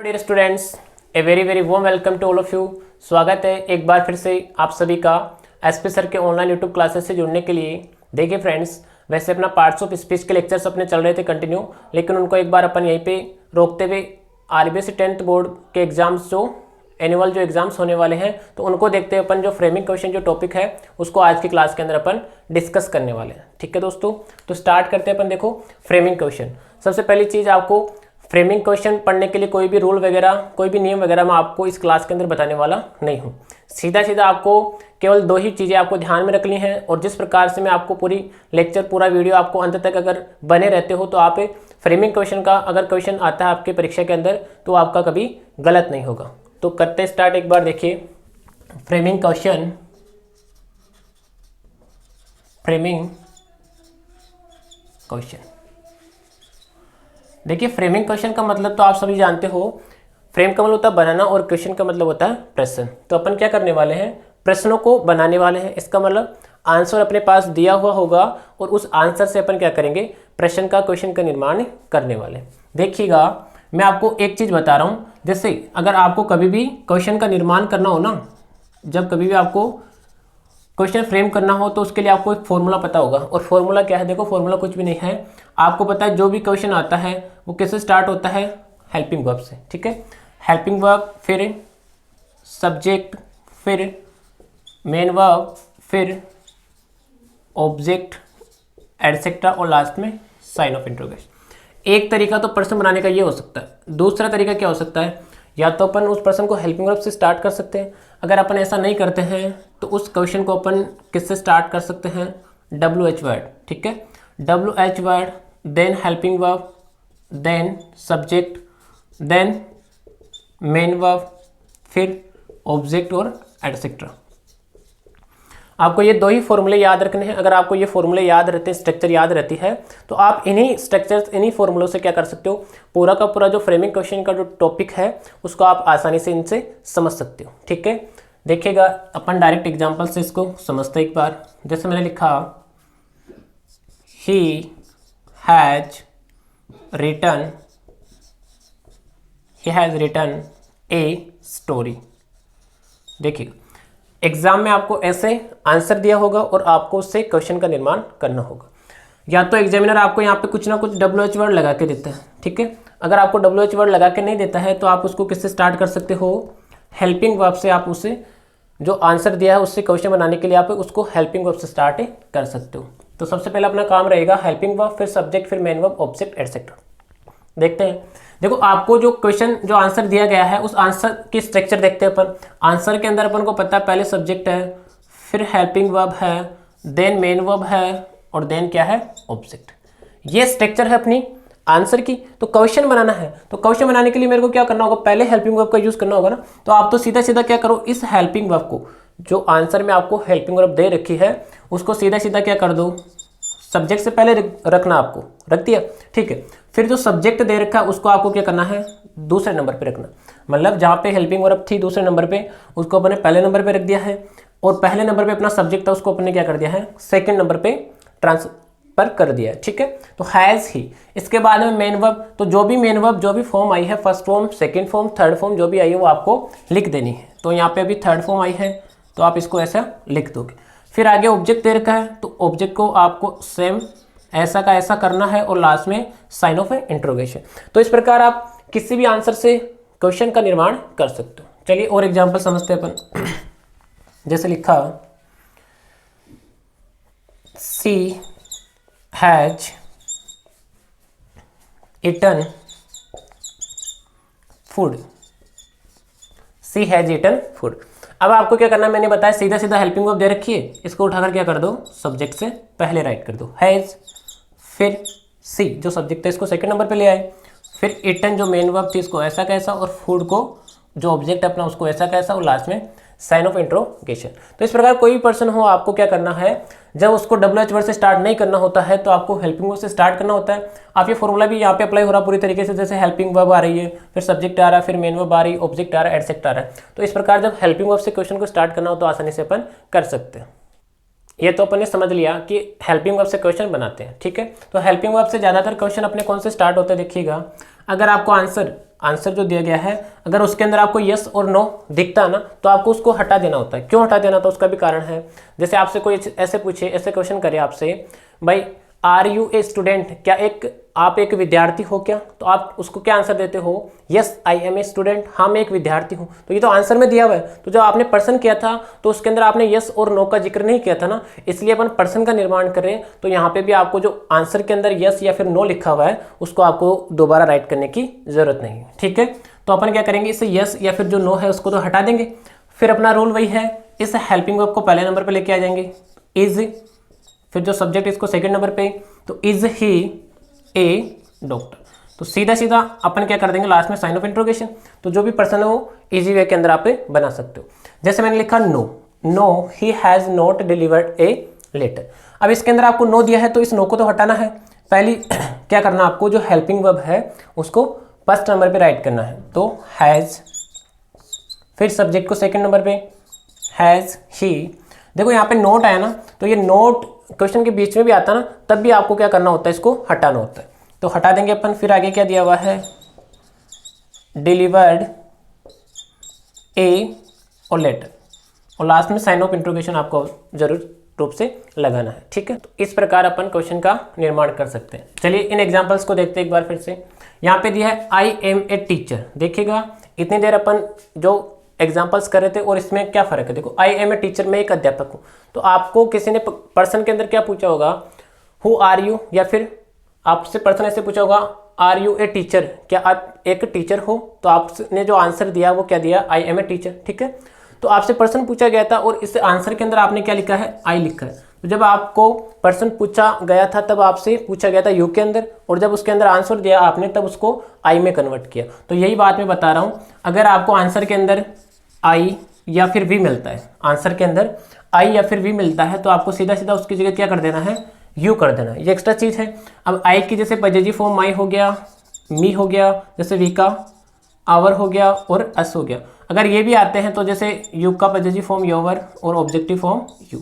Dear students, a very very warm welcome to all of you. स्वागत है एक बार फिर से आप सभी का एसपी सर के ऑनलाइन यूट्यूब क्लासेस से जुड़ने के लिए। देखिए फ्रेंड्स, वैसे अपना पार्ट्स ऑफ स्पीच के लेक्चर्स अपने चल रहे थे कंटिन्यू, लेकिन उनको एक बार अपन यहीं पे रोकते हुए आरबीएससी 10th बोर्ड के एग्जाम्स जो एनुअल जो एग्जाम्स होने वाले हैं तो उनको देखते हुए अपन जो फ्रेमिंग क्वेश्चन जो टॉपिक है उसको आज की क्लास के अंदर अपन डिस्कस करने वाले हैं। ठीक है दोस्तों, तो स्टार्ट करते हैं अपन। देखो फ्रेमिंग क्वेश्चन, सबसे पहली चीज़ आपको फ्रेमिंग क्वेश्चन पढ़ने के लिए कोई भी रूल वगैरह कोई भी नियम वगैरह मैं आपको इस क्लास के अंदर बताने वाला नहीं हूँ। सीधा सीधा आपको केवल दो ही चीज़ें आपको ध्यान में रखनी है, और जिस प्रकार से मैं आपको पूरी लेक्चर पूरा वीडियो आपको अंत तक अगर बने रहते हो तो आप फ्रेमिंग क्वेश्चन का अगर क्वेश्चन आता है आपके परीक्षा के अंदर तो आपका कभी गलत नहीं होगा। तो करते स्टार्ट एक बार। देखिए फ्रेमिंग क्वेश्चन, फ्रेमिंग क्वेश्चन। देखिए फ्रेमिंग क्वेश्चन का मतलब तो आप सभी जानते हो, फ्रेम का मतलब होता है बनाना और क्वेश्चन का मतलब होता है प्रश्न। तो अपन क्या करने वाले हैं, प्रश्नों को बनाने वाले हैं। इसका मतलब आंसर अपने पास दिया हुआ होगा और उस आंसर से अपन क्या करेंगे, प्रश्न का क्वेश्चन का निर्माण करने वाले। देखिएगा मैं आपको एक चीज़ बता रहा हूँ, जैसे अगर आपको कभी भी क्वेश्चन का निर्माण करना हो ना, जब कभी भी आपको क्वेश्चन फ्रेम करना हो तो उसके लिए आपको एक फॉर्मूला पता होगा। और फॉर्मूला क्या है, देखो फॉर्मूला कुछ भी नहीं है, आपको पता है जो भी क्वेश्चन आता है वो किससे स्टार्ट होता है, हेल्पिंग वर्ब से। ठीक है, हेल्पिंग वर्ब, फिर सब्जेक्ट, फिर मेन वर्ब, फिर ऑब्जेक्ट एटसेट्रा, और लास्ट में साइन ऑफ इंटरोगेशन। एक तरीका तो प्रश्न बनाने का ये हो सकता है, दूसरा तरीका क्या हो सकता है, या तो अपन उस प्रश्न को हेल्पिंग वर्ब से स्टार्ट कर सकते हैं। अगर अपन ऐसा नहीं करते हैं तो उस क्वेश्चन को अपन किससे स्टार्ट कर सकते हैं, WH वर्ड। ठीक है, WH word, then helping verb, then subject, then main verb, फिर ऑब्जेक्ट और एटसेट्रा। आपको ये दो ही फॉर्मूले याद रखने हैं। अगर आपको ये फॉर्मूले याद रहते हैं, स्ट्रक्चर याद रहती है, तो आप इन्हीं स्ट्रक्चर्स इन्हीं फॉर्मूलों से क्या कर सकते हो, पूरा का पूरा जो फ्रेमिंग क्वेश्चन का जो टॉपिक है उसको आप आसानी से इनसे समझ सकते हो। ठीक है, देखिएगा अपन डायरेक्ट एग्जांपल से इसको समझते एक बार। जैसे मैंने लिखा, he has written a story. देखिएगा एग्जाम में आपको ऐसे आंसर दिया होगा और आपको उससे क्वेश्चन का निर्माण करना होगा। या तो एग्जामिनर आपको यहाँ पे कुछ ना कुछ WH वर्ड लगा के देता है। ठीक है, अगर आपको WH वर्ड लगा के नहीं देता है तो आप उसको किससे स्टार्ट कर सकते हो, हेल्पिंग वर्ब से। आप उसे जो आंसर दिया है उससे क्वेश्चन बनाने के लिए आप उसको हेल्पिंग वर्ब से स्टार्ट कर सकते हो। तो सबसे पहले अपना काम रहेगा हेल्पिंग वर्ब, फिर सब्जेक्ट, फिर मेन वर्ब, ऑब्जेक्ट एटसेट्रा। देखते हैं। देखो आपको जो क्वेश्चन जो आंसर दिया गया है उस आंसर की स्ट्रक्चर देखते हैं अपन। आंसर के अंदर अपन को पता है पहले सब्जेक्ट है, फिर हेल्पिंग वर्ब है, देन मेन वर्ब है, और देन क्या है, ऑब्जेक्ट। ये स्ट्रक्चर है अपनी आंसर की। तो क्वेश्चन बनाना है, तो क्वेश्चन बनाने के लिए मेरे को क्या करना होगा, पहले हेल्पिंग वर्ब का यूज करना होगा ना। तो आप तो सीधा सीधा क्या करो, इस हेल्पिंग वर्ब को जो आंसर में आपको हेल्पिंग वर्ब दे रखी है उसको सीधा सीधा क्या कर दो, सब्जेक्ट से पहले रखना, आपको रख दिया। ठीक है, फिर जो सब्जेक्ट दे रखा है उसको आपको क्या करना है, दूसरे नंबर पे रखना। मतलब जहाँ पे हेल्पिंग वर्ब थी दूसरे नंबर पे, उसको अपने पहले नंबर पे रख दिया है, और पहले नंबर पे अपना सब्जेक्ट था उसको अपने क्या कर दिया है, सेकंड नंबर पे ट्रांसफर कर दिया है। ठीक है, तो हैज़ ही, इसके बाद में मेन वर्ब। तो जो भी मेन वर्ब जो भी फॉर्म आई है, first form, second form, third form जो भी आई है वो आपको लिख देनी है। तो यहाँ पे अभी थर्ड फॉर्म आई है तो आप इसको ऐसा लिख दोगे। फिर आगे ऑब्जेक्ट दे रखा है तो ऑब्जेक्ट को आपको सेम ऐसा का ऐसा करना है, और लास्ट में साइन ऑफ इंटरोगेशन। तो इस प्रकार आप किसी भी आंसर से क्वेश्चन का निर्माण कर सकते हो। चलिए और एग्जांपल समझते हैं अपन। जैसे लिखा, she has eaten food, she has eaten food. अब आपको क्या करना है, मैंने बताया सीधा सीधा हेल्पिंग वर्ब दे रखी है, इसको उठाकर क्या कर दो, सब्जेक्ट से पहले राइट कर दो, हैज, फिर सी जो सब्जेक्ट है इसको सेकंड नंबर पे ले आए, फिर ईटन जो मेन वर्ब थी इसको ऐसा कैसा, और फूड को जो ऑब्जेक्ट अपना उसको ऐसा कैसा, और लास्ट में साइन ऑफ इंट्रोगेशन। तो इस प्रकार कोई भी पर्सन हो, आपको क्या करना है, जब उसको WH वर्ड से स्टार्ट नहीं करना होता है तो आपको हेल्पिंग वर्ब से स्टार्ट करना होता है। आप ये फॉर्मूला भी यहाँ पे अप्लाई हो रहा पूरी तरीके से, जैसे हेल्पिंग वर्ब आ रही है, फिर सब्जेक्ट आ रहा है, फिर मेन वर्ब आ रही है, ऑब्जेक्ट आ रहा है, एटसेट्रा आ रहा है। तो इस प्रकार जब हेल्पिंग वर्ब से क्वेश्चन को स्टार्ट करना हो तो आसानी से अपन कर सकते हैं। ये तो अपन ने समझ लिया कि हेल्पिंग वर्ब से क्वेश्चन बनाते हैं। ठीक है, तो हेल्पिंग वर्ब से ज़्यादातर क्वेश्चन अपने कौन से स्टार्ट होते हैं, देखिएगा। अगर आपको आंसर आंसर जो दिया गया है अगर उसके अंदर आपको यस और नो दिखता है ना तो आपको उसको हटा देना होता है। क्यों हटा देना होता है उसका भी कारण है। जैसे आपसे कोई ऐसे पूछे, ऐसे क्वेश्चन करे आपसे, भाई आर यू ए स्टूडेंट, क्या आप एक विद्यार्थी हो क्या, तो आप उसको क्या आंसर देते हो, yes I am a student, हाँ मैं एक विद्यार्थी हूँ। तो ये तो आंसर में दिया हुआ है। तो जब आपने पर्सन किया था तो उसके अंदर आपने यस और नो का जिक्र नहीं किया था ना, इसलिए अपन पर्सन का निर्माण कर रहे हैं। तो यहाँ पे भी आपको जो आंसर के अंदर यस या फिर नो लिखा हुआ है उसको आपको दोबारा राइट करने की जरूरत नहीं है। ठीक है, तो अपन क्या करेंगे, इसे यस या फिर जो नो है उसको तो हटा देंगे। फिर अपना रूल वही है, इस हेल्पिंग वर्ब को पहले नंबर पर लेके आ जाएंगे, इज, फिर जो सब्जेक्ट इसको सेकंड नंबर पे, तो इज ही ए डॉक्टर। तो सीधा सीधा अपन क्या कर देंगे लास्ट में साइन ऑफ इंट्रोगेशन। तो जो भी पर्सन है वो इजी वे के अंदर आप बना सकते हो। जैसे मैंने लिखा no, no he has not delivered a letter. अब इसके अंदर आपको नो दिया है तो इस नो को तो हटाना है। पहली क्या करना आपको, जो हेल्पिंग वर्ब है उसको फर्स्ट नंबर पे राइट करना है। तो हैज़, फिर सब्जेक्ट को सेकंड नंबर पे, हैज़ ही। देखो यहाँ पे नोट आया ना, तो ये नोट क्वेश्चन के बीच में भी आता ना, तब भी आपको क्या करना होता है, इसको हटाना होता है। तो हटा देंगे अपन। फिर आगे क्या दिया हुआ है, डिलीवर्ड ए और लेटर, और लास्ट में साइन ऑफ इंट्रोगेशन आपको जरूर रूप से लगाना है। ठीक है, तो इस प्रकार अपन क्वेश्चन का निर्माण कर सकते हैं। चलिए इन एग्जांपल्स को देखते हैं एक बार फिर से। यहाँ पे दिया है आई एम ए टीचर। देखिएगा इतनी देर अपन जो एग्जाम्पल्स कर रहे थे और इसमें क्या फ़र्क है। देखो आई एम ए टीचर, मैं एक अध्यापक हूँ। तो आपको किसी ने पर्सन के अंदर क्या पूछा होगा, हु आर यू, या फिर आपसे पर्सन ऐसे पूछा होगा आर यू ए टीचर, क्या आप एक टीचर हो। तो आपने जो आंसर दिया वो क्या दिया, आई एम ए टीचर। ठीक है, तो आपसे पर्सन पूछा गया था और इस आंसर के अंदर आपने क्या लिखा है, आई लिखा है। तो जब आपको पर्सन पूछा गया था तब आपसे पूछा गया था यू के अंदर, और जब उसके अंदर आंसर दिया आपने तब उसको आई में कन्वर्ट किया। तो यही बात मैं बता रहा हूँ, अगर आपको आंसर के अंदर आई या फिर वी मिलता है, आंसर के अंदर आई या फिर वी मिलता है, तो आपको सीधा सीधा उसकी जगह क्या कर देना है, यू कर देना है। ये एक्स्ट्रा चीज़ है। अब आई की जैसे पजेजी फॉर्म माई हो गया, मी हो गया, जैसे वी का आवर हो गया और अस हो गया। अगर ये भी आते हैं तो जैसे यू का पजेजी फॉर्म योवर और ऑब्जेक्टिव फॉर्म यू।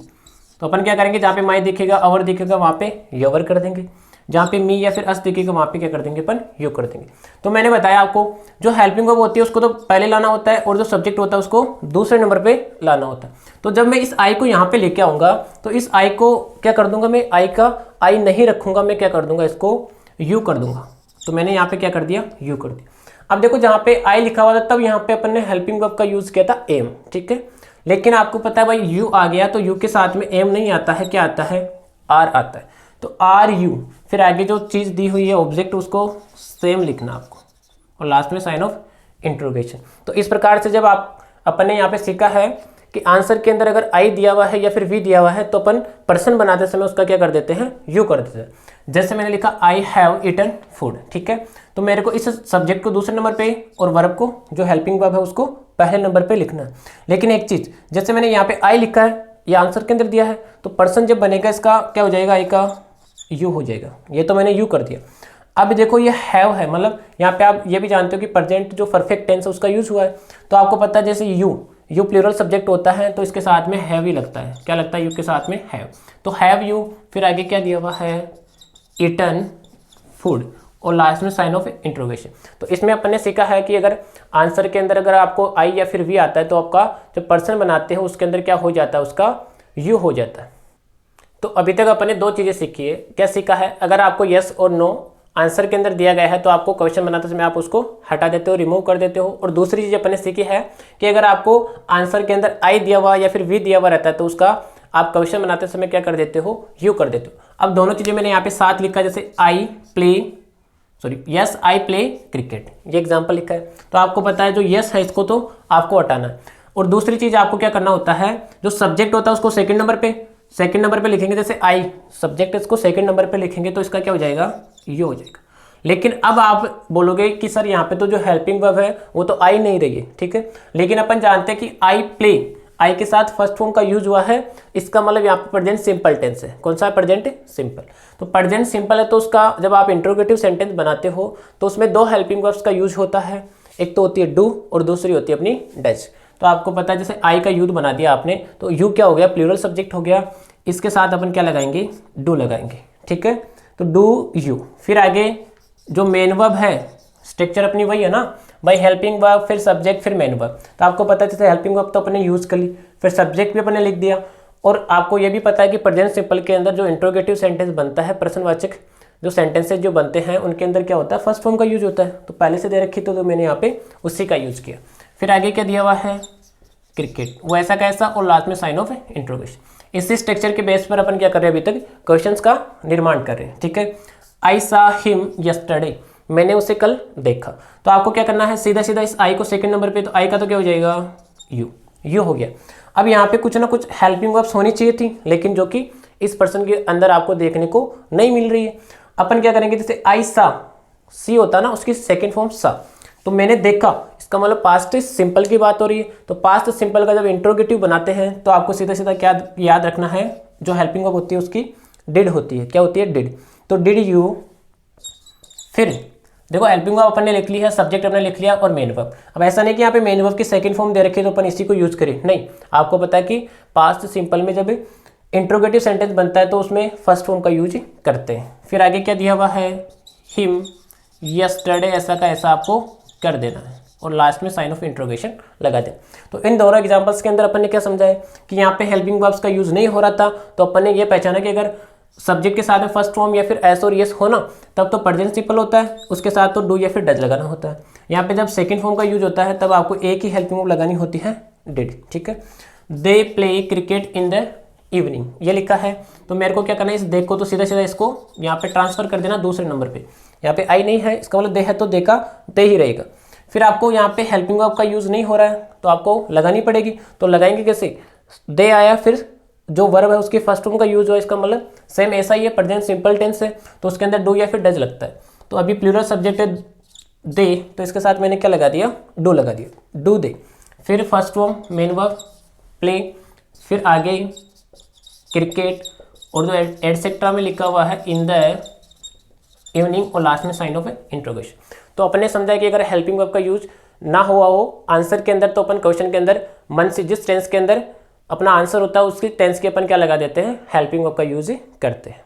तो अपन क्या करेंगे, जहाँ पे माई दिखेगा, आवर दिखेगा, वहाँ पे योवर कर देंगे। जहाँ पे मी या फिर अस दिखेगा वहाँ पे क्या कर देंगे, अपन यू कर देंगे। तो मैंने बताया आपको जो हेल्पिंग वर्ब होती है उसको तो पहले लाना होता है और जो सब्जेक्ट होता है उसको दूसरे नंबर पे लाना होता है। तो जब मैं इस आई को यहाँ पे लेके आऊँगा तो इस आई को क्या कर दूंगा, मैं आई का आई नहीं रखूँगा, मैं क्या कर दूंगा, इसको यू कर दूंगा। तो मैंने यहाँ पे क्या कर दिया, यू कर दिया। अब देखो जहाँ पे आई लिखा हुआ था तब यहाँ पे अपन ने हेल्पिंग वर्ब का यूज़ किया था एम। ठीक है, लेकिन आपको पता है भाई यू आ गया तो यू के साथ में एम नहीं आता है, क्या आता है, आर आता है। तो आर यू, फिर आगे जो चीज़ दी हुई है ऑब्जेक्ट उसको सेम लिखना आपको, और लास्ट में साइन ऑफ इंट्रोगेशन। तो इस प्रकार से जब अपन ने यहाँ पे सीखा है कि आंसर के अंदर अगर आई दिया हुआ है या फिर वी दिया हुआ है तो अपन पर्सन बनाते समय उसका क्या कर देते हैं, यू कर देते हैं। जैसे मैंने लिखा आई हैव ईटन फूड। ठीक है, तो मेरे को इस सब्जेक्ट को दूसरे नंबर पे और वर्ब को जो हेल्पिंग वर्ब है उसको पहले नंबर पे लिखना है। लेकिन एक चीज़, जैसे मैंने यहाँ पे आई लिखा है, ये आंसर के अंदर दिया है, तो पर्सन जब बनेगा इसका क्या हो जाएगा, आई का यू हो जाएगा। ये तो मैंने यू कर दिया। अब देखो ये हैव है, मतलब यहाँ पे आप ये भी जानते हो कि प्रेजेंट जो परफेक्ट टेंस है उसका यूज हुआ है। तो आपको पता है जैसे यू प्लूरल सब्जेक्ट होता है तो इसके साथ में हैव ही लगता है। क्या लगता है, यू के साथ में हैव। तो हैव यू, फिर आगे क्या दिया हुआ है, ईटन फूड, और लास्ट में साइन ऑफ इंट्रोगेशन। तो इसमें अपन ने सीखा है कि अगर आंसर के अंदर अगर आपको आई या फिर वी आता है तो आपका जो पर्सन बनाते हैं उसके अंदर क्या हो जाता है, उसका यू हो जाता है। तो अभी तक अपन ने दो चीज़ें सीखी है। क्या सीखा है, अगर आपको यस और नो आंसर के अंदर दिया गया है तो आपको क्वेश्चन बनाते समय आप उसको हटा देते हो, रिमूव कर देते हो। और दूसरी चीज़ अपन ने सीखी है कि अगर आपको आंसर के अंदर आई दिया हुआ या फिर वी दिया हुआ रहता है तो उसका आप क्वेश्चन बनाते समय क्या कर देते हो, यू कर देते हो। अब दोनों चीज़ें मैंने यहाँ पे साथ लिखा, जैसे यस आई प्ले क्रिकेट, ये एग्जाम्पल लिखा है। तो आपको पता है जो यस है इसको तो आपको हटाना है। और दूसरी चीज़ आपको क्या करना होता है, जो सब्जेक्ट होता है उसको सेकंड नंबर पे लिखेंगे। जैसे आई सब्जेक्ट, इसको सेकंड नंबर पे लिखेंगे तो इसका क्या हो जाएगा, यू हो जाएगा। लेकिन अब आप बोलोगे कि सर यहाँ पे तो जो हेल्पिंग वर्ब है वो तो आई नहीं रही है। ठीक है, लेकिन अपन जानते हैं कि आई प्ले, आई के साथ फर्स्ट फॉर्म का यूज हुआ है, इसका मतलब यहाँ पे प्रेजेंट सिंपल टेंस है। कौन सा है, प्रेजेंट सिंपल। तो प्रेजेंट सिंपल है तो उसका जब आप इंट्रोगेटिव सेंटेंस बनाते हो तो उसमें दो हेल्पिंग वर्ब्स का यूज होता है, एक तो होती है डू और दूसरी होती है अपनी डज। तो आपको पता है जैसे आई का यूज बना दिया आपने तो यू क्या हो गया, प्लूरल सब्जेक्ट हो गया, इसके साथ अपन क्या लगाएंगे, डू लगाएंगे। ठीक है, तो डू यू। फिर आगे जो मेन वर्ब है स्ट्रक्चर अपनी वही है ना भाई, हेल्पिंग वर्ब फिर सब्जेक्ट फिर मेन वर्ब। तो आपको पता है जैसे हेल्पिंग वर्ब तो अपने यूज़ कर ली, फिर सब्जेक्ट भी अपने लिख दिया, और आपको ये भी पता है कि प्रेजेंट सिंपल के अंदर जो इंट्रोगेटिव सेंटेंस बनता है, प्रश्नवाचक जो सेंटेंसेज जो बनते हैं उनके अंदर क्या होता है, फर्स्ट फॉर्म का यूज होता है। तो पहले से दे रखी तो मैंने यहाँ पे उसी का यूज किया। फिर आगे क्या दिया हुआ है, क्रिकेट, वो ऐसा कैसा, और लास्ट में साइन ऑफ इंट्रोगेशन। इसी स्ट्रक्चर के बेस पर अपन क्या कर रहे हैं, अभी तक क्वेश्चंस का निर्माण कर रहे हैं। ठीक है, आई सा हिम यस्टरडे, मैंने उसे कल देखा। तो आपको क्या करना है, सीधा सीधा इस आई को सेकंड नंबर पे, तो आई का तो क्या हो जाएगा, यू हो गया। अब यहाँ पे कुछ ना कुछ हेल्पिंग वर्ब्स होनी चाहिए थी, लेकिन जो कि इस पर्सन के अंदर आपको देखने को नहीं मिल रही है। अपन क्या करेंगे, जैसे आई सा, सी होता ना, उसकी सेकेंड फॉर्म सा, तो मैंने देखा, इसका मतलब पास्ट सिंपल की बात हो रही है। तो पास्ट सिंपल का जब इंट्रोगेटिव बनाते हैं तो आपको सीधा सीधा क्या याद रखना है, जो हेल्पिंग वर्ब होती है उसकी डिड होती है। क्या होती है, डिड। तो डिड यू, फिर देखो हेल्पिंग वर्ब अपन ने लिख ली है, सब्जेक्ट अपने लिख लिया, और मेन वर्ब। अब ऐसा नहीं कि यहाँ पे मेन वर्ब की सेकंड फॉर्म दे रखी है तो अपन इसी को यूज करें, नहीं। आपको पता है कि पास्ट सिंपल में जब इंट्रोगेटिव सेंटेंस बनता है तो उसमें फर्स्ट फॉर्म का यूज करते हैं। फिर आगे क्या दिया हुआ है, हिम यस्टरडे, ऐसा का ऐसा आपको कर देना है, और लास्ट में साइन ऑफ इंट्रोगेशन लगा दें। तो इन दोनों एग्जांपल्स के अंदर अपन ने क्या समझा है कि यहाँ पे हेल्पिंग वर्ब्स का यूज नहीं हो रहा था, तो अपन ने ये पहचाना कि अगर सब्जेक्ट के साथ में फर्स्ट फॉर्म या फिर एस और यस हो ना, तब तो प्रेजेंट सिंपल होता है, उसके साथ तो डू या फिर डज लगाना होता है। यहाँ पे जब सेकंड फॉर्म का यूज होता है तब आपको एक ही हेल्पिंग वर्ब लगानी होती है, डिड। ठीक है, they play cricket in the evening, ये लिखा है, तो मेरे को क्या करना है, इस दे को तो सीधा सीधा इसको यहाँ पे ट्रांसफर कर देना दूसरे नंबर पे। यहाँ पे आई नहीं है, इसका मतलब दे है तो दे का दे ही रहेगा। फिर आपको यहाँ पे हेल्पिंग वर्ब का यूज नहीं हो रहा है तो आपको लगानी पड़ेगी, तो लगाएंगे कैसे, दे आया, फिर जो वर्ब है उसके फर्स्ट फॉर्म का यूज हुआ, इसका मतलब सेम ऐसा ही है, प्रेजेंट सिंपल टेंस है तो उसके अंदर डू या फिर डज लगता है। तो अभी प्लूरल सब्जेक्ट है दे, तो इसके साथ मैंने क्या लगा दिया, डू लगा दिया, डू दे। फिर first form main verb play, फिर आगे क्रिकेट, और जो एटसेट्रा में लिखा हुआ है इन द इवनिंग, और लास्ट में साइन ऑफ इंट्रोगेशन। तो अपने समझा कि अगर हेल्पिंग वर्ब का यूज ना हुआ हो आंसर के अंदर, तो अपन क्वेश्चन के अंदर मन से जिस टेंस के अंदर अपना आंसर होता है उसकी टेंस के अपन क्या लगा देते हैं, हेल्पिंग वर्ब का यूज करते हैं।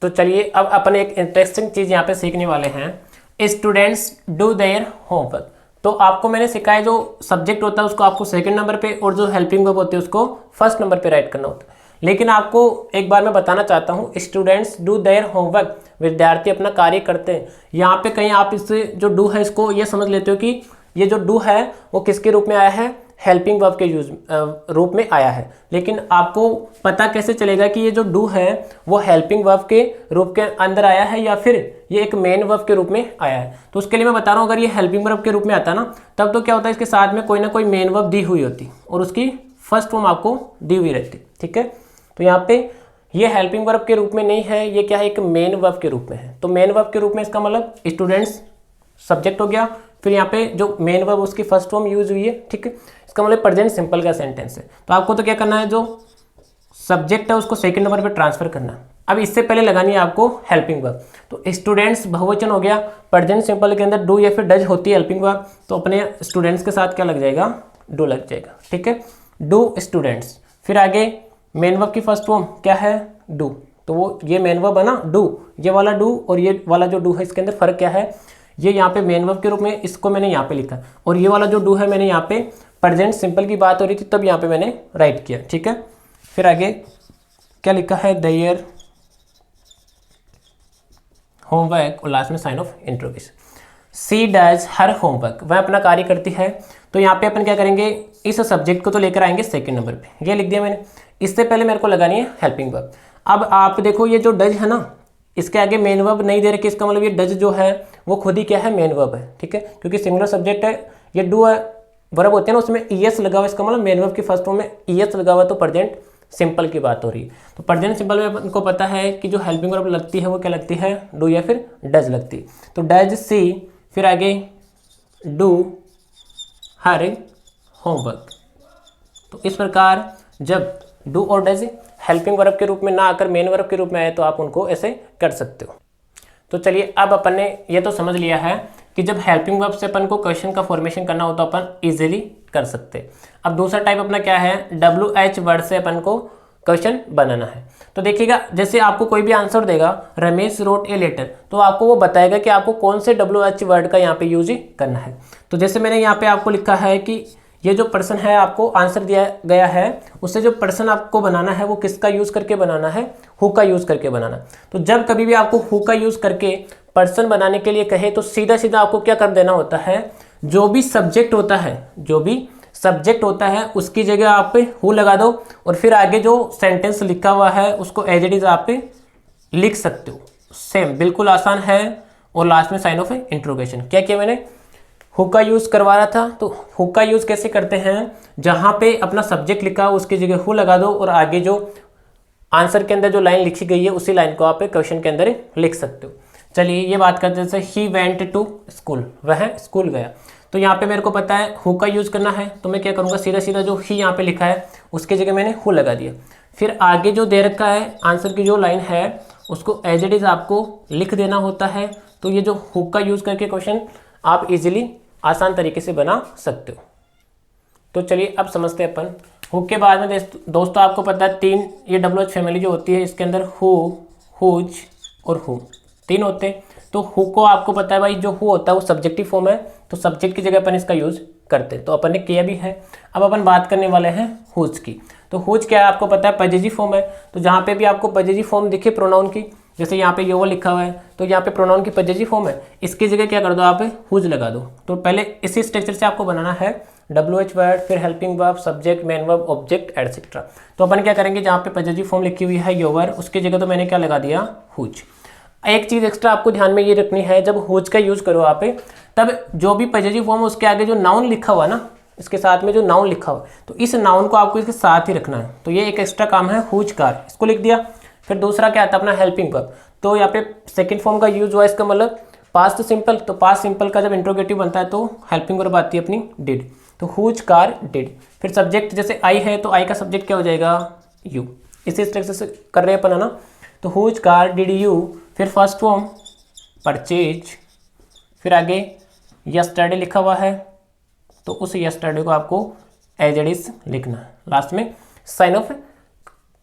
तो चलिए अब अपन एक इंटरेस्टिंग चीज़ यहाँ पे सीखने वाले हैं, स्टूडेंट्स डू देयर होमवर्क। तो आपको मैंने सिखाया जो सब्जेक्ट होता है उसको आपको सेकंड नंबर पे, और जो हेल्पिंग वर्ब होती है उसको फर्स्ट नंबर पे राइट करना होता है। लेकिन आपको एक बार मैं बताना चाहता हूँ, स्टूडेंट्स डू देयर होमवर्क, विद्यार्थी अपना कार्य करते हैं। यहाँ पे कहीं आप इससे जो डू है इसको ये समझ लेते हो कि ये जो डू है वो किसके रूप में आया है, हेल्पिंग वर्ब के यूज रूप में आया है। लेकिन आपको पता कैसे चलेगा कि ये जो डू है वो हेल्पिंग वर्ब के रूप के अंदर आया है या फिर ये एक मेन वर्ब के रूप में आया है। तो उसके लिए मैं बता रहा हूँ, अगर ये हेल्पिंग वर्ब के रूप में आता ना, तब तो क्या होता है, इसके साथ में कोई ना कोई मेन वर्ब दी हुई होती और उसकी फर्स्ट फॉर्म आपको दी हुई रहती। ठीक है, तो यहाँ पे ये हेल्पिंग वर्ब के रूप में नहीं है, ये क्या है, एक मेन वर्ब के रूप में है। तो मेन वर्ब के रूप में इसका मतलब स्टूडेंट्स सब्जेक्ट हो गया, फिर यहाँ पे जो मेन वर्ब उसकी फर्स्ट फॉर्म यूज हुई है। ठीक है, इसका मतलब प्रेजेंट सिंपल का सेंटेंस है। तो आपको तो क्या करना है, जो सब्जेक्ट है उसको सेकंड नंबर पे ट्रांसफर करना। अब इससे पहले लगानी है आपको हेल्पिंग वर्ब। तो स्टूडेंट्स बहुवचन हो गया, प्रेजेंट सिंपल के अंदर डू या फिर डज होती है हेल्पिंग वर्ब, तो अपने स्टूडेंट्स के साथ क्या लग जाएगा, डू लग जाएगा। ठीक है, डू स्टूडेंट्स। फिर आगे मेन वर्ब की फर्स्ट फॉर्म क्या है, डू, तो वो ये मेन वर्ब है ना डू, ये वाला डू और ये वाला जो डू है इसके अंदर फर्क क्या है, ये यहाँ पे मेन वर्ब के रूप में इसको मैंने यहाँ पे लिखा, और ये वाला जो डू है मैंने यहाँ पे प्रेजेंट सिंपल की बात हो रही थी तब यहाँ पे मैंने राइट किया। ठीक है, फिर आगे क्या लिखा है, देयर होमवर्क, और लास्ट में sign of interrogation. She does her homework, वह अपना कार्य करती है। तो यहाँ पे अपन क्या करेंगे, इस सब्जेक्ट को तो लेकर आएंगे सेकंड नंबर पे, ये लिख दिया मैंने। इससे पहले मेरे को लगानी है हेल्पिंग वर्ब। अब आप देखो ये जो डज है ना, इसके आगे मेन वर्ब नहीं दे रखी, इसका मतलब ये डज जो है वो खुद ही क्या है, मेन वर्ब है। ठीक है, क्योंकि सिंगुलर सब्जेक्ट है, ये डू वर्ब होते हैं ना, उसमें ईएस लगा हुआ, इसका मतलब मेन वर्ब की फर्स्ट फॉर्म में ईएस लगा हुआ, तो प्रेजेंट सिंपल की बात हो रही है। तो प्रेजेंट सिंपल में उनको पता है कि जो हेल्पिंग वर्ब लगती है वो क्या लगती है, डू या फिर डज लगती है। तो डज सी, फिर आगे डू हर होमवर्क। तो इस प्रकार जब डू और डज हेल्पिंग वर्ब के रूप में ना आकर मेन वर्ब के रूप में आए तो आप उनको ऐसे कर सकते हो। तो चलिए अब अपन ने ये तो समझ लिया है कि जब हेल्पिंग वर्ब से अपन को क्वेश्चन का फॉर्मेशन करना हो तो अपन इजीली कर सकते। अब दूसरा टाइप अपना क्या है, WH वर्ड से अपन को क्वेश्चन बनाना है। तो देखिएगा, जैसे आपको कोई भी आंसर देगा रमेश रोट ए लेटर, तो आपको वो बताएगा कि आपको कौन से WH वर्ड का यहाँ पे यूज करना है। तो जैसे मैंने यहाँ पे आपको लिखा है कि ये जो पर्सन है आपको आंसर दिया गया है, उससे जो पर्सन आपको बनाना है वो किसका यूज़ करके बनाना है, हु का यूज़ करके बनाना। तो जब कभी भी आपको हु का यूज़ करके पर्सन बनाने के लिए कहे तो सीधा सीधा आपको क्या कर देना होता है, जो भी सब्जेक्ट होता है उसकी जगह आप पे हु लगा दो और फिर आगे जो सेंटेंस लिखा हुआ है उसको एज इट इज आप पे लिख सकते हो। सेम बिल्कुल आसान है। और लास्ट में साइन ऑफ इंट्रोगेशन। क्या किया मैंने, हु का यूज़ करवा रहा था, तो हु का यूज़ कैसे करते हैं, जहाँ पे अपना सब्जेक्ट लिखा हो उसकी जगह हु लगा दो और आगे जो आंसर के अंदर जो लाइन लिखी गई है उसी लाइन को आप क्वेश्चन के अंदर लिख सकते हो। चलिए ये बात करते हैं, जैसे ही वेंट टू स्कूल, वह स्कूल गया। तो यहाँ पे मेरे को पता है हु का यूज़ करना है, तो मैं क्या करूँगा, सीधा सीधा जो ही यहाँ पे लिखा है उसकी जगह मैंने हु लगा दिया। फिर आगे जो दे रखा है आंसर की जो लाइन है उसको एज इट इज़ आपको लिख देना होता है। तो ये जो हु का यूज़ करके क्वेश्चन आप इजीली आसान तरीके से बना सकते हो। तो चलिए अब समझते हैं अपन हु के बाद में। दोस्तों आपको पता है 3 ये WH फैमिली जो होती है इसके अंदर हु, हुज और हु 3 होते हैं। तो हु को आपको पता है भाई, जो हु होता है वो सब्जेक्टिव फॉर्म है, तो सब्जेक्ट की जगह अपन इसका यूज़ करते हैं, तो अपन ने किया भी है। अब अपन बात करने वाले हैं हुज की। तो हुज क्या है आपको पता है, पजेसिव फॉर्म है। तो जहाँ पे भी आपको पजेसिव फॉर्म दिखे प्रोनाउन की, जैसे यहाँ पे योवर लिखा हुआ है तो यहाँ पे प्रोनाउन की पजेसिव फॉर्म है, इसकी जगह क्या कर दो आप हुज लगा दो। तो पहले इसी स्ट्रक्चर से आपको बनाना है WH वर्ड, फिर helping verb, subject, main verb, object etcetera. तो अपन क्या करेंगे, जहाँ पे पजेसिव फॉर्म लिखी हुई है योवर, उसकी जगह तो मैंने क्या लगा दिया, हुज। एक चीज़ एक्स्ट्रा आपको ध्यान में ये रखनी है, जब हुज का यूज़ करो आप तब जो भी पजेसिव फॉर्म उसके आगे जो नाउन लिखा हुआ ना, इसके साथ में जो नाउन लिखा हुआ तो इस नाउन को आपको इसके साथ ही रखना है। तो ये एक एक्स्ट्रा काम है हुज कार, इसको लिख दिया। फिर दूसरा क्या आता है अपना हेल्पिंग वर्ब। तो यहाँ पे सेकंड फॉर्म का यूज हुआ, इसका मतलब पास्ट सिंपल। तो पास्ट सिंपल का जब इंट्रोगेटिव बनता है तो हेल्पिंग वर्ब आती है अपनी डिड, तो हुज कार डिड। फिर सब्जेक्ट जैसे आई है तो आई का सब्जेक्ट क्या हो जाएगा, यू। इसी स्ट्रक्चर से कर रहे हैं अपन है ना। तो हुज कार डिड यू, फिर फर्स्ट फॉर्म परचेज, फिर आगे यस्टरडे लिखा हुआ है तो उस यस्टरडे को आपको एज इट इज लिखना है। लास्ट में साइन ऑफ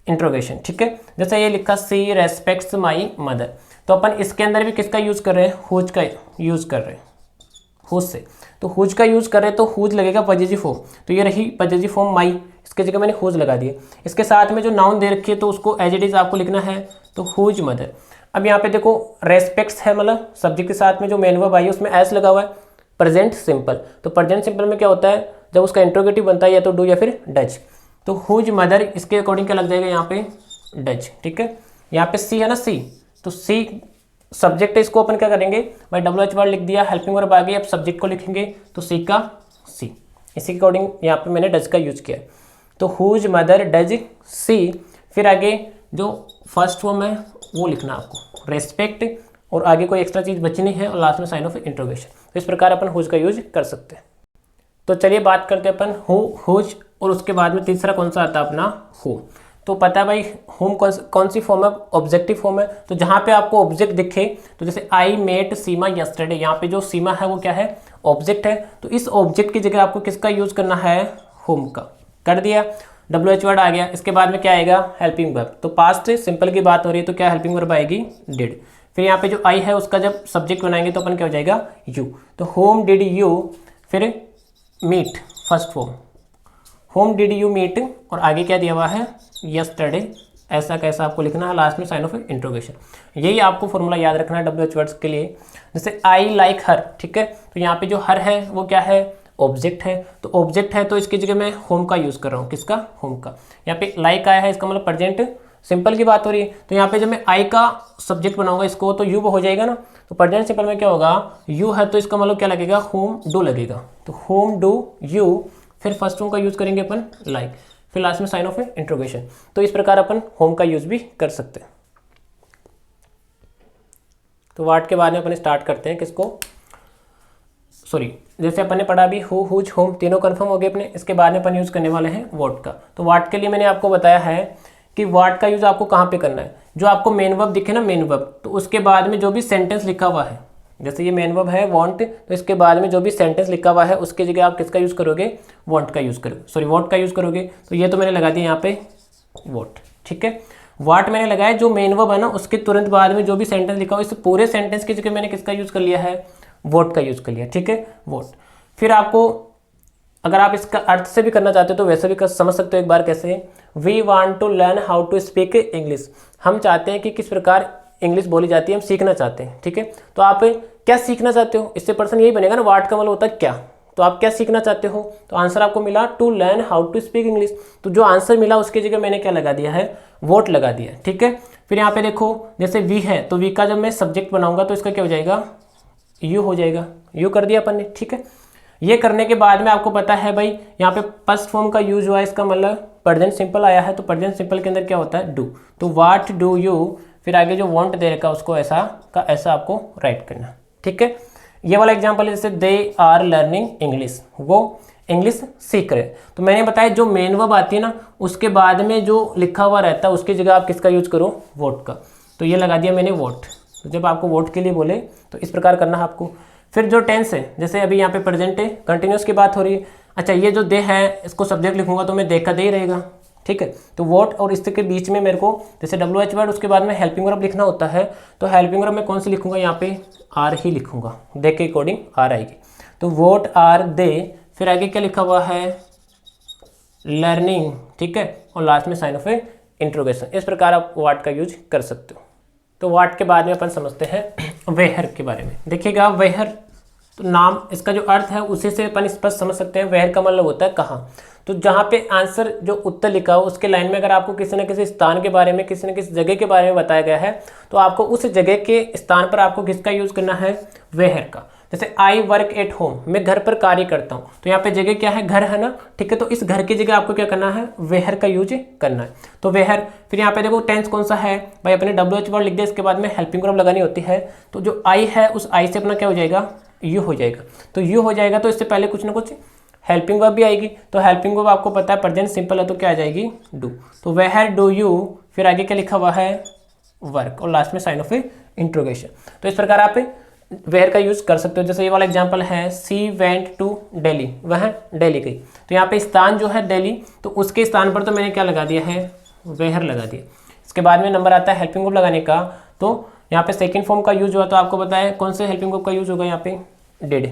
इंट्रोगेशन, ठीक है। जैसे ये लिखा सी रेस्पेक्ट्स माई मदर, तो अपन इसके अंदर भी किसका यूज़ कर रहे हैं, हुज का यूज़ कर रहे हैं, हुज से। तो हुज का यूज़ कर रहे हैं तो हुज लगेगा पजेसिव फॉर्म। तो ये रही पजेसिव फॉर्म माई, इसके जगह मैंने हुज लगा दिए। इसके साथ में जो नाउन दे रखी है तो उसको एज इट इज आपको लिखना है, तो हुज मदर। अब यहाँ पे देखो रेस्पेक्ट्स है, मतलब सब्जेक्ट के साथ में जो मेन वर्ब आई है उसमें एस लगा हुआ है, प्रेजेंट सिंपल। तो प्रेजेंट सिंपल में क्या होता है, जब उसका इंट्रोगेटिव बनता है या तो डू या फिर डज। तो हुज मदर इसके अकॉर्डिंग क्या लग जाएगा यहाँ पे, डज, ठीक है। यहाँ पे सी है ना, सी, तो सी सब्जेक्ट है, इसको अपन क्या करेंगे भाई WH वर्ड लिख दिया, हेल्पिंग वर्ब आ गई, अब सब्जेक्ट को लिखेंगे तो सी का सी। इसी के अकॉर्डिंग यहाँ पे मैंने डज का यूज किया। तो हुज मदर डज सी, फिर आगे जो फर्स्ट फॉर्म है वो लिखना आपको रेस्पेक्ट, और आगे कोई एक्स्ट्रा चीज़ बची नहीं है, और लास्ट में साइन ऑफ इंट्रोगेशन। तो इस प्रकार अपन हुज का यूज कर सकते हैं। तो चलिए बात करते हैं अपन हुज, और उसके बाद में तीसरा कौन सा आता है अपना हु। तो पता है भाई होम कौन सी फॉर्म है, ऑब्जेक्टिव फॉर्म है। तो जहाँ पे आपको ऑब्जेक्ट दिखे, तो जैसे आई मेट सीमा यस्टरडे, यहाँ पे जो सीमा है वो क्या है, ऑब्जेक्ट है। तो इस ऑब्जेक्ट की जगह आपको किसका यूज करना है, होम का। कर दिया, WH वर्ड आ गया। इसके बाद में क्या आएगा, हेल्पिंग वर्ब। तो पास्ट सिंपल की बात हो रही है तो क्या हेल्पिंग वर्ब आएगी, डिड। फिर यहाँ पे जो आई है उसका जब सब्जेक्ट बनाएंगे तो अपन क्या हो जाएगा, यू। तो होम डिड यू, फिर meet first form, whom did you meet, और आगे क्या दिया हुआ है, यस्टरडे। ऐसा कैसा आपको लिखना है, लास्ट में साइन ऑफ इंट्रोगेशन। यही आपको फॉर्मूला याद रखना है WH वर्ड्स के लिए। जैसे आई लाइक हर, ठीक है। तो यहाँ पे जो हर है वो क्या है, ऑब्जेक्ट है। तो ऑब्जेक्ट है तो इसकी जगह मैं होम का यूज़ कर रहा हूँ, किसका, होम का। यहाँ पे लाइक आया है, इसका मतलब प्रेजेंट सिंपल की बात हो रही है। तो यहाँ पे जब मैं आई का सब्जेक्ट बनाऊंगा इसको तो यू हो जाएगा ना। तो प्रेजेंट सिंपल में क्या होगा, यू है तो इसका मतलब क्या लगेगा, होम डू लगेगा। तो होम डू यू, फिर फर्स्ट फॉर्म का यूज़ करेंगे अपन लाइक, फिर लास्ट में साइन ऑफ इंट्रोगेशन। तो इस प्रकार अपन होम का यूज़ भी कर सकते हैं। तो वाट के बाद में अपन स्टार्ट करते हैं किसको, सॉरी, जैसे अपन ने पढ़ा भी हु, हुज, होम, तीनों कंफर्म हो गए अपने। इसके बाद में अपन यूज़ करने वाले हैं वॉट का। तो वाट के लिए मैंने आपको बताया है कि वाट का यूज़ आपको कहाँ पे करना है, जो आपको मेन वर्ब दिखे ना, मेन वर्ब, तो उसके बाद में जो भी सेंटेंस लिखा हुआ है, जैसे ये मेन वर्ब है वांट, तो इसके बाद में जो भी सेंटेंस लिखा हुआ है उसकी जगह आप किसका यूज़ करोगे, वांट का यूज़ करोगे, सॉरी वॉट का यूज़ करोगे। तो ये तो मैंने लगा दिया यहाँ पे वॉट, ठीक है। वाट मैंने लगाया, जो मेन वर्ब है ना उसके तुरंत बाद में जो भी सेंटेंस लिखा हो, इस पूरे सेंटेंस की जगह मैंने किसका यूज कर लिया है, वोट का यूज कर लिया, ठीक है, वोट। फिर आपको अगर आप इसका अर्थ से भी करना चाहते हो तो वैसे भी कर समझ सकते हो एक बार कैसे। We want to learn how to speak English, हम चाहते हैं कि किस प्रकार इंग्लिश बोली जाती है, हम सीखना चाहते हैं, ठीक है। तो आप क्या सीखना चाहते हो, इससे पर्सन यही बनेगा ना, वाट का मतलब होता है क्या, तो आप क्या सीखना चाहते हो, तो आंसर आपको मिला to learn how to speak English. तो जो आंसर मिला उसकी जगह मैंने क्या लगा दिया है, वोट लगा दिया, ठीक है। फिर यहाँ पे देखो जैसे वी है तो वी का जब मैं सब्जेक्ट बनाऊंगा तो इसका क्या हो जाएगा, यू हो जाएगा, यू कर दिया अपन ने, ठीक है। ये करने के बाद में आपको पता है भाई यहाँ पे फर्स्ट फॉर्म का यूज हुआ है, इसका मतलब प्रेजेंट सिंपल आया है, तो प्रेजेंट सिंपल के अंदर क्या होता है, डू। तो व्हाट डू यू, फिर आगे जो वांट दे रखा उसको ऐसा का ऐसा आपको राइट करना, ठीक है। ये वाला एग्जांपल है जैसे दे आर लर्निंग इंग्लिश, वो इंग्लिश सीख रहे। तो मैंने बताया जो मेन वर्ब आती है ना उसके बाद में जो लिखा हुआ रहता है उसकी जगह आप किसका यूज करो, वोट का। तो ये लगा दिया मैंने वोट। तो जब आपको वोट के लिए बोले तो इस प्रकार करना है आपको। फिर जो टेंस है, जैसे अभी यहाँ पे प्रेजेंट है, कंटिन्यूस की बात हो रही है। अच्छा ये जो दे है इसको सब्जेक्ट लिखूंगा तो मैं दे का दे ही रहेगा, ठीक है। तो वोट और इसके बीच में मेरे को जैसे WH वर्ड उसके बाद में हेल्पिंग वर्ब लिखना होता है, तो हेल्पिंग वर्ब में कौन सी लिखूंगा, यहाँ पे आर ही लिखूंगा, दे के अकॉर्डिंग आर आएगी। तो वोट आर दे, फिर आगे क्या लिखा हुआ है, लर्निंग, ठीक है, और लास्ट में साइन ऑफ ए इंट्रोगेशन। इस प्रकार आप वाट का यूज कर सकते हो। तो वाट के बाद में अपन समझते हैं वेहर के बारे में। देखिएगा वेहर तो नाम, इसका जो अर्थ है उसी से अपन स्पष्ट समझ सकते हैं। वेहर का मतलब होता है कहाँ। तो जहाँ पे आंसर जो उत्तर लिखा हो उसके लाइन में अगर आपको किसी न किसी स्थान के बारे में, किसी न किसी जगह के बारे में बताया गया है तो आपको उस जगह के स्थान पर आपको किसका यूज करना है, वेहर का। जैसे आई वर्क एट होम, मैं घर पर कार्य करता हूँ, तो यहाँ पे जगह क्या है, घर है ना, ठीक है। तो इस घर की जगह आपको क्या करना है, वेहर का यूज करना है। तो वेहर, फिर यहाँ पे देखो टेंस कौन सा है भाई, अपने WH वर्ड लिख दिया, इसके बाद में हेल्पिंग वर्ब लगानी होती है। तो जो आई है उस आई से अपना क्या हो जाएगा, यू हो जाएगा। तो यू हो जाएगा तो इससे पहले कुछ ना कुछ हेल्पिंग वर्ब भी आएगी। तो हेल्पिंग वर्ब आपको पता है प्रेजेंट सिंपल है तो क्या आ जाएगी, डू। तो वेहर डू यू, फिर आगे क्या लिखा हुआ है, वर्क, और लास्ट में साइन ऑफ इंट्रोगेशन। तो इस प्रकार आप वेयर का यूज कर सकते हो। जैसे ये वाला एग्जांपल है, सी वेंट टू दिल्ली, वह दिल्ली गई। तो यहाँ पे स्थान जो है दिल्ली, तो उसके स्थान पर तो मैंने क्या लगा दिया है, वेयर लगा दिया। इसके बाद में नंबर आता है हेल्पिंग वर्ब लगाने का। तो यहाँ पे सेकंड फॉर्म का यूज हुआ, तो आपको पता है कौन से हेल्पिंग वर्ब का यूज होगा, यहाँ पे डिड।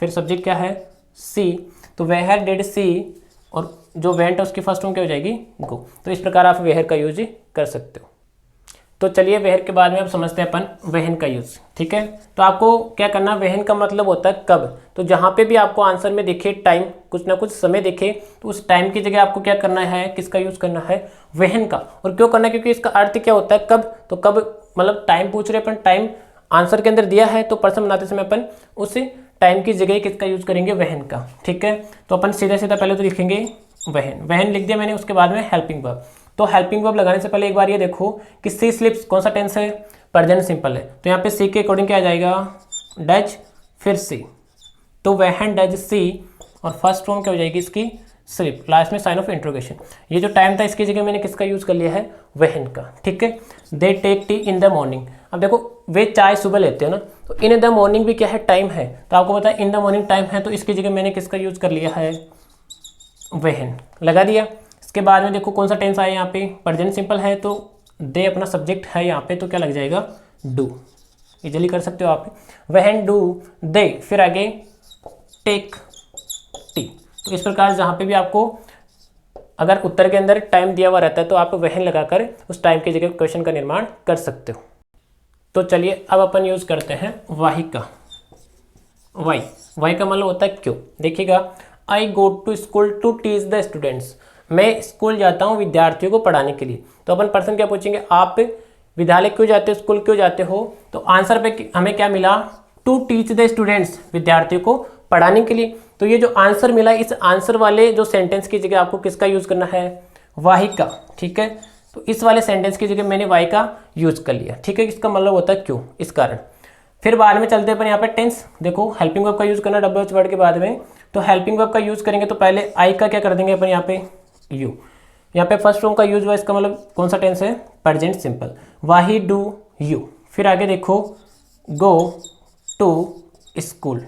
फिर सब्जेक्ट क्या है, सी, तो वेयर डिड सी, और जो वेंट है उसकी फर्स्ट फॉर्म क्या हो जाएगी, गो। तो इस प्रकार आप वेयर का यूज कर सकते हो। तो चलिए वेहर के बाद में अब समझते हैं अपन वेहन का यूज, ठीक है। तो आपको क्या करना, वेहन का मतलब होता है कब। तो जहाँ पे भी आपको आंसर में दिखे टाइम, कुछ ना कुछ समय दिखे, तो उस टाइम की जगह आपको क्या करना है, किसका यूज करना है, वेहन का। और क्यों करना है, क्योंकि इसका अर्थ क्या होता है, कब। तो कब मतलब टाइम पूछ रहे अपन, टाइम आंसर के अंदर दिया है तो पर्सन बनाते समय अपन उस टाइम की जगह किसका यूज करेंगे, वेहन का, ठीक है। तो अपन सीधा सीधा पहले तो लिखेंगे वेहन, वेहन लिख दिया मैंने, उसके बाद में हेल्पिंग वर्ब। तो हेल्पिंग वर्ब लगाने से पहले एक बार ये देखो कि सी स्लिप्स कौन सा टेंस है, प्रेजेंट सिंपल है। तो यहाँ पे सी के अकॉर्डिंग क्या आ जाएगा, डज, फिर सी। तो वेहन डज सी, और फर्स्ट फॉर्म क्या हो जाएगी इसकी, स्लिप, लास्ट में साइन ऑफ इंट्रोगेशन। ये जो टाइम था इसकी जगह मैंने किसका यूज कर लिया है, वेहन का, ठीक है। They take tea in the morning, अब देखो वे चाय सुबह लेते हो ना, तो इन द मॉर्निंग भी क्या है, टाइम है। तो आपको पता है इन द मॉर्निंग टाइम है, तो इसकी जगह मैंने किसका यूज कर लिया है, वेहन लगा दिया। इसके बाद में देखो कौन सा टेंस आया यहाँ पे, प्रेजेंट सिंपल है, तो दे अपना सब्जेक्ट है यहाँ पे, तो क्या लग जाएगा, डू। इजीली कर सकते हो आप, वेहन डू दे, फिर आगे टेक टी। तो इस प्रकार जहाँ पे भी आपको अगर उत्तर के अंदर टाइम दिया हुआ रहता है तो आप वेहन लगाकर उस टाइम की जगह क्वेश्चन का निर्माण कर सकते हो। तो चलिए अब अपन यूज करते हैं वाई का। वाई, वाई का मतलब होता है क्यों। देखिएगा, I go to school to teach the students, मैं स्कूल जाता हूँ विद्यार्थियों को पढ़ाने के लिए। तो अपन पर्सन क्या पूछेंगे, आप विद्यालय क्यों जाते हो, स्कूल क्यों जाते हो। तो आंसर पे हमें क्या मिला, टू टीच द स्टूडेंट्स, विद्यार्थियों को पढ़ाने के लिए। तो ये जो आंसर मिला, इस आंसर वाले जो सेंटेंस की जगह आपको किसका यूज करना है, वाई का, ठीक है। तो इस वाले सेंटेंस की जगह मैंने वाई का यूज कर लिया, ठीक है। इसका मतलब होता है क्यों, इस कारण। फिर बाद में चलते हैं यहाँ पे टेंस। देखो हेल्पिंग वर्ब का यूज करना WH वर्ड के बाद में, तो हेल्पिंग वर्ब का यूज करेंगे तो पहले आई का क्या कर देंगे अपन, यहाँ पे यू। यहाँ पे फर्स्ट फॉर्म का यूज हुआ, इसका मतलब कौन सा टेंस है, present simple, Wahi do you. फिर आगे देखो गो टू स्कूल,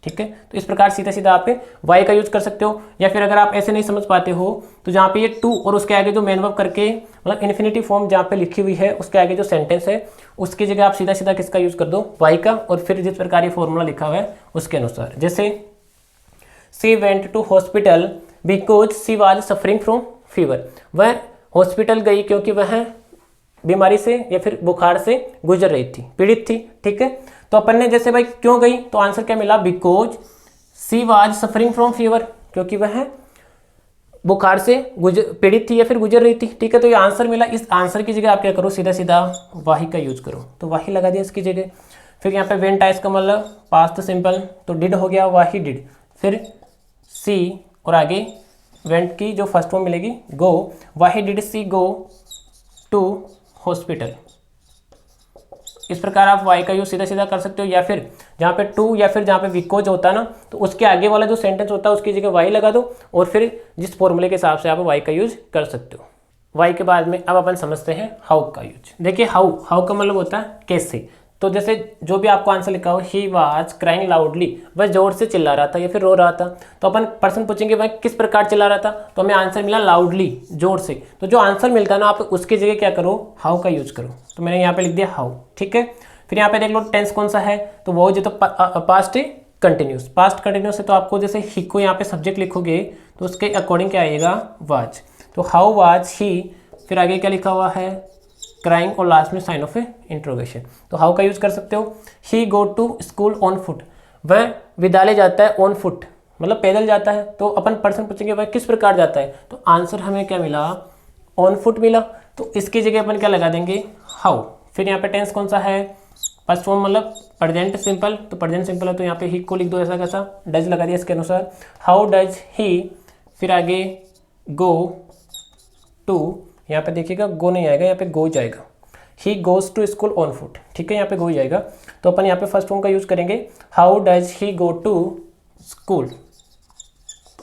ठीक है। तो इस प्रकार सीधा सीधा आप वाई का यूज कर सकते हो। या फिर अगर आप ऐसे नहीं समझ पाते हो तो जहाँ पे ये टू और उसके आगे जो मेन वर्ब करके मतलब इन्फिनिटी फॉर्म जहाँ पे लिखी हुई है उसके आगे जो सेंटेंस है उसकी जगह आप सीधा सीधा किसका यूज कर दो, वाई का, और फिर जिस प्रकार ये फॉर्मूला लिखा हुआ है उसके अनुसार। जैसे she went to hospital because she was suffering from fever, वह हॉस्पिटल गई क्योंकि वह बीमारी से या फिर बुखार से गुजर रही थी, पीड़ित थी, ठीक है। तो अपन ने जैसे भाई क्यों गई, तो आंसर क्या मिला, because she was suffering from fever, क्योंकि वह बुखार से पीड़ित थी या फिर गुजर रही थी, ठीक है। तो ये आंसर मिला। इस आंसर की जगह आप क्या करो, सीधा सीधा वाही का यूज करो, तो वाही लगा दिया इसकी जगह। फिर यहाँ पे वेंट आइस का मतलब पास्ट सिंपल, तो डिड हो गया, वाही डिड। फिर सी और आगे वेंट की जो फर्स्ट फॉर्म मिलेगी go, why did she go to hospital. इस प्रकार आप वाई का यूज सीधा सीधा कर सकते हो। या फिर जहाँ पे टू या फिर जहाँ पे बिकॉज होता है ना, तो उसके आगे वाला जो सेंटेंस होता है उसकी जगह वाई लगा दो और फिर जिस फॉर्मूले के हिसाब से आप वाई का यूज कर सकते हो। वाई के बाद में अब अपन समझते हैं हाउ का यूज। देखिए हाउ, हाउ का मतलब होता है कैसे। तो जैसे जो भी आपको आंसर लिखा हो, ही वाज क्राइंग लाउडली, वह जोर से चिल्ला रहा था या फिर रो रहा था, तो अपन पर्सन पूछेंगे वह किस प्रकार चिल्ला रहा था, तो हमें आंसर मिला लाउडली, जोर से। तो जो आंसर मिलता है ना, आप उसकी जगह क्या करो, हाउ का यूज करो। तो मैंने यहाँ पे लिख दिया हाउ, ठीक है। फिर यहाँ पे देख लो टेंस कौन सा है, तो वो जो तो पास्ट कंटिन्यूस, पास्ट कंटिन्यूस है। तो आपको जैसे ही को यहाँ पे सब्जेक्ट लिखोगे तो उसके अकॉर्डिंग क्या आएगा, वाज। तो हाउ वाज ही, फिर आगे क्या लिखा हुआ है, क्राइंग, और लास्ट में साइन ऑफ इंट्रोगेशन। तो हाउ का यूज कर सकते हो। He go to school on foot, वह विद्यालय जाता है ऑन फुट, मतलब पैदल जाता है। तो अपन पर्सन पूछेंगे वह किस प्रकार जाता है, तो आंसर हमें क्या मिला, ऑन फुट मिला। तो इसकी जगह अपन क्या लगा देंगे, हाउ। फिर यहाँ पे टेंस कौन सा है, फर्स्ट फॉर्म मतलब प्रेजेंट सिंपल, तो प्रेजेंट सिंपल है तो यहाँ पे ही को लिख दो ऐसा कैसा, डज लगा दिया इसके अनुसार। हाउ डज ही, फिर आगे गो टू, यहाँ पे देखिएगा गो नहीं आएगा, यहाँ पे गो जाएगा। He goes to school on foot, ठीक है, यहाँ पे गो जाएगा। तो अपन यहाँ पे फर्स्ट फॉर्म का यूज करेंगे, how does he go to school.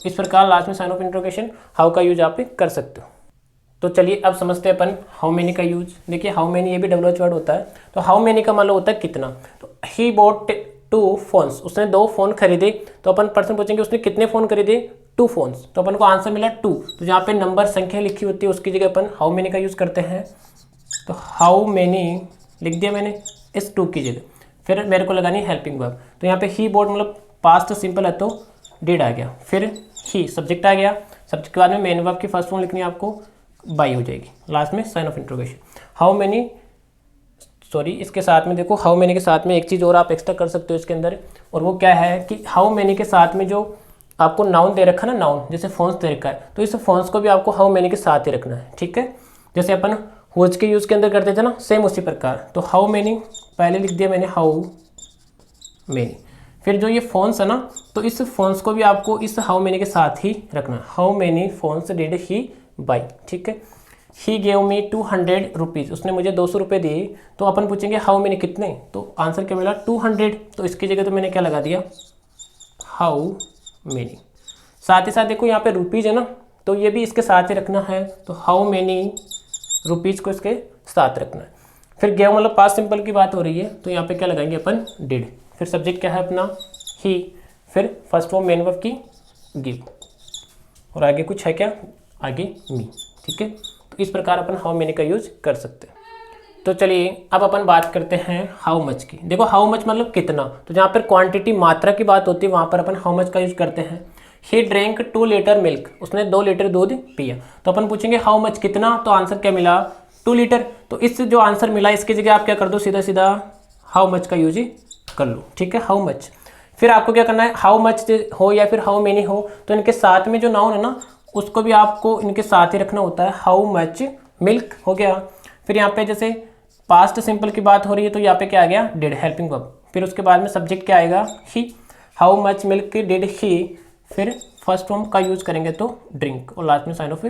इस प्रकार लास्ट में साइन ऑफ इंट्रोगेशन, हाउ का यूज आप कर सकते हो। तो चलिए अब समझते हैं अपन हाउ मेनी का यूज। देखिए हाउ मेनी ये भी डबल वर्ड होता है। तो हाउ मेनी का मतलब होता है कितना। तो ही बॉट 2 फोन्स, उसने 2 फोन खरीदे। तो अपन पर्सन पूछेंगे उसने कितने फोन खरीदे, 2 फोन्स। तो अपन को आंसर मिला 2। तो जहाँ पे नंबर संख्या लिखी होती है उसकी जगह अपन हाउ मेनी का यूज करते हैं। तो हाउ मेनी लिख दिया मैंने इस 2 की जगह। फिर मेरे को लगानी हेल्पिंग वर्ब। तो यहाँ पे ही बॉट मतलब पास्ट सिंपल है तो डिड आ गया। फिर ही सब्जेक्ट आ गया, सब्जेक्ट के बाद में मेन वर्ब की फर्स्ट फॉर्म लिखनी है आपको, बाई हो जाएगी, लास्ट में sign of interrogation. How many, sorry इसके साथ में देखो हाउ मेनी के साथ में एक चीज़ और आप एक्स्ट्रा कर सकते हो इसके अंदर, और वो क्या है कि हाउ मेनी के साथ में जो आपको नाउन दे रखा है ना, नाउन जैसे फोन्स दे रखा है, तो इस फोन्स को भी आपको हाउ मेनी के साथ ही रखना है, ठीक है। जैसे अपन हुज के यूज़ के अंदर करते थे ना, सेम उसी प्रकार। तो हाउ मेनी पहले लिख दिया मैंने, हाउ मेनी। फिर जो ये फोन्स है ना, तो इस फोन्स को भी आपको इस हाउ मेनी के साथ ही रखना है। How many phones did he by, ठीक है। ही गेव मी 200 रुपीज़, उसने मुझे 200 रुपये दिए। तो अपन पूछेंगे हाउ मेनी कितने, तो आंसर क्या मिला 200। तो इसकी जगह तो मैंने क्या लगा दिया, हाउ मेनी। साथ ही साथ देखो यहाँ पे रुपीज़ है ना, तो ये भी इसके साथ ही रखना है। तो हाउ मेनी रुपीज़ को इसके साथ रखना है। फिर गेव मतलब पास्ट सिंपल की बात हो रही है, तो यहाँ पे क्या लगाएंगे अपन, डिड। फिर सब्जेक्ट क्या है अपना, ही। फिर फर्स्ट फॉर्म मेन वर्ब की गिव, और आगे कुछ है क्या, आगे मी, ठीक है। तो इस प्रकार अपन हाउ मेनी का यूज कर सकते हैं। तो चलिए अब अपन बात करते हैं हाउ मच की। देखो हाउ मच मतलब कितना, तो जहाँ पर क्वांटिटी मात्रा की बात होती है वहाँ पर अपन हाउ मच का यूज करते हैं। ही ड्रिंक 2 लीटर मिल्क, उसने 2 लीटर दूध पिया। तो अपन पूछेंगे हाउ मच कितना, तो आंसर क्या मिला 2 लीटर। तो इस जो आंसर मिला इसकी जगह आप क्या कर दो, सीधा सीधा हाउ मच का यूज कर लो, ठीक है, हाउ मच। फिर आपको क्या करना है, हाउ मच हो या फिर हाउ मेनी हो, तो इनके साथ में जो नाउन है ना उसको भी आपको इनके साथ ही रखना होता है। हाउ मच मिल्क हो गया। फिर यहाँ पे जैसे पास्ट सिंपल की बात हो रही है तो यहाँ पे क्या आ गया, डिड, हेल्पिंग वर्ब। फिर उसके बाद में सब्जेक्ट क्या आएगा, ही। How much milk did he, फिर फर्स्ट फॉर्म का यूज करेंगे तो ड्रिंक, और लास्ट में साइन ऑफ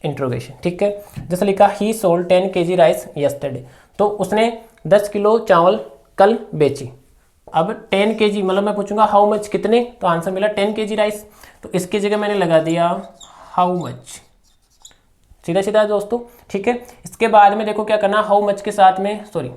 इंट्रोगेशन, ठीक है। जैसे लिखा ही सोल्ड 10 kg राइस यस्टरडे, तो उसने 10 किलो चावल कल बेची। अब 10 kg मतलब मैं पूछूंगा हाउ मच कितने, तो आंसर मिला 10 kg राइस। तो इसकी जगह मैंने लगा दिया हाउ मच, सीधा सीधा दोस्तों, ठीक है। इसके बाद में देखो क्या करना, हाउ मच के साथ में, सॉरी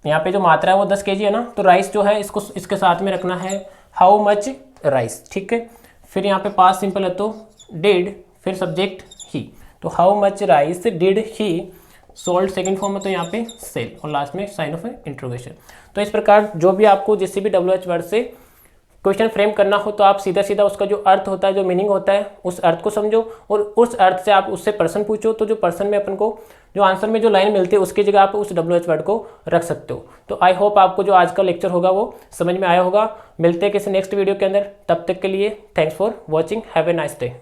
यहाँ पे जो मात्रा है वो 10 kg है ना, तो राइस जो है इसको इसके साथ में रखना है हाउ मच राइस, ठीक है। फिर यहाँ पे पास्ट सिंपल है तो डिड, फिर सब्जेक्ट ही, तो how much rice did he sold, second form में तो यहाँ पे सेल, और लास्ट में साइन ऑफ इंट्रोगेशन। तो इस प्रकार जो भी आपको जिस भी WH वर्ड से क्वेश्चन फ्रेम करना हो तो आप सीधा सीधा उसका जो अर्थ होता है, जो मीनिंग होता है, उस अर्थ को समझो और उस अर्थ से आप उससे पर्सन पूछो, तो जो पर्सन में अपन को जो आंसर में जो लाइन मिलती है उसकी जगह आप उस WH वर्ड को रख सकते हो। तो आई होप आपको जो आज का लेक्चर होगा वो समझ में आया होगा। मिलते हैं किसी नेक्स्ट वीडियो के अंदर, तब तक के लिए thanks for watching, have a nice day.